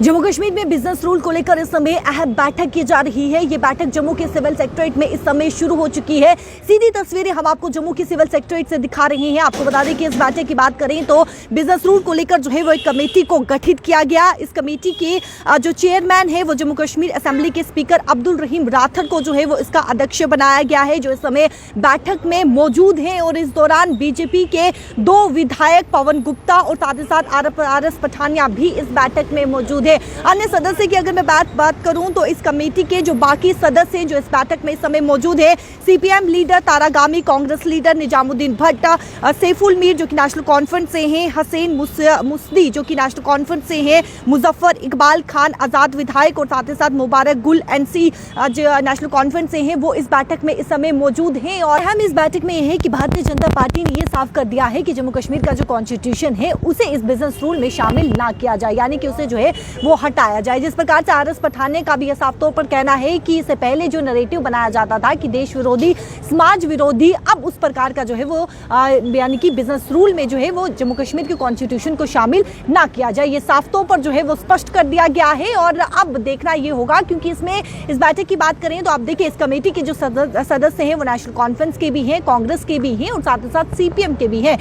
जम्मू कश्मीर में business rule को लेकर इस समय अहम बैठक की जा रही है। ये बैठक जम्मू के सिविल सेक्रेटरीट में इस समय शुरू हो चुकी है। सीधी तस्वीरें हम आपको जम्मू की सिविल सेक्रेटरीट से दिखा रहे हैं। आपको बता दें कि इस बैठक की बात करें तो बिजनेस रूल को लेकर जो है वो एक कमेटी को गठित किया गया। इस कमेटी के जो चेयरमैन है वो जम्मू कश्मीर असेंबली के स्पीकर अब्दुल रहीम राठर को जो है वो इसका अध्यक्ष बनाया गया है, जो इस समय बैठक में मौजूद है। और इस दौरान बीजेपी के 2 विधायक पवन गुप्ता और साथ ही साथ आरएस पठानिया भी इस बैठक में मौजूद है। अन्य सदस्य की अगर मैं बात करूं तो इस कमेटी के जो बाकी सदस्य हैं जो इस बैठक में इस समय मौजूद है, CPM leader Tarigami, Congress leader Nizamuddin Bhatt, Saiful Mir जो कि नेशनल कॉन्फ्रेंस से हैं, हसैन मुस्दी जो कि नेशनल कॉन्फ्रेंस से हैं, मुजफ्फर इकबाल खान आजाद विधायक और साथ ही साथ मुबारक गुल एनसी जो नेशनल कॉन्फ्रेंस से हैं, वो इस बैठक में इस समय मौजूद हैं। और हम इस बैठक में यह है कि भारतीय जनता पार्टी ने यह साफ कर दिया है कि जम्मू कश्मीर का जो कॉन्स्टिट्यूशन है उसे इस बिजनेस रूल में शामिल ना किया जाए, यानी कि उसे जो है वो हटाया जाए। जिस प्रकार से आरएस पठानिया का भी यह साफ तौर पर कहना है कि इससे पहले जो नैरेटिव बनाया जाता था कि देश विरोधी, समाज विरोधी, अब उस प्रकार का जो है वो यानी कि बिजनेस रूल में जो है वो जम्मू कश्मीर के कॉन्स्टिट्यूशन को शामिल ना किया जाए। ये साफ तौर पर जो है वो स्पष्ट कर दिया गया है। और अब देखना ये होगा, क्योंकि इसमें इस बैठक की बात करें तो आप देखिए इस कमेटी के जो सदस्य हैं वो नेशनल कॉन्फ्रेंस के भी हैं, कांग्रेस के भी हैं और साथ ही साथ सीपीएम के भी हैं।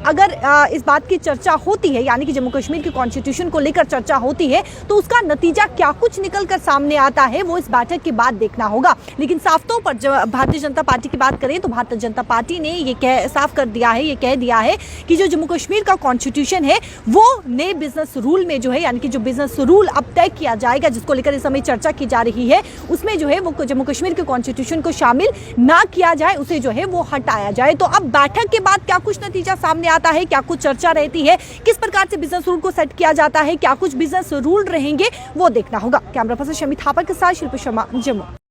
अगर इस बात की चर्चा होती है, यानी कि जम्मू कश्मीर के कॉन्स्टिट्यूशन को लेकर चर्चा होती है, तो उसका नतीजा क्या कुछ निकल कर सामने आता है वो इस बैठक के बाद देखना होगा। लेकिन साफ तौर पर जब भारतीय जनता पार्टी की बात करें तो भारतीय जनता पार्टी ने ये साफ कर दिया है, ये कह दिया है कि जो जम्मू कश्मीर का कॉन्स्टिट्यूशन है वो नए बिजनेस रूल में जो है, यानी कि जो बिजनेस रूल अब तय किया जाएगा जिसको लेकर इस समय चर्चा की जा रही है, उसमें जो है वो जम्मू कश्मीर के कॉन्स्टिट्यूशन को शामिल ना किया जाए, उसे जो है वो हटाया जाए। तो अब बैठक के बाद क्या कुछ नतीजा सामने आता है, क्या कुछ चर्चा रहती है, किस प्रकार से बिजनेस रूल को सेट किया जाता है, क्या कुछ बिजनेस रूल रहेंगे, वो देखना होगा। कैमरा पर्सन शमी थापर के साथ शिल्पी शर्मा, जम्मू।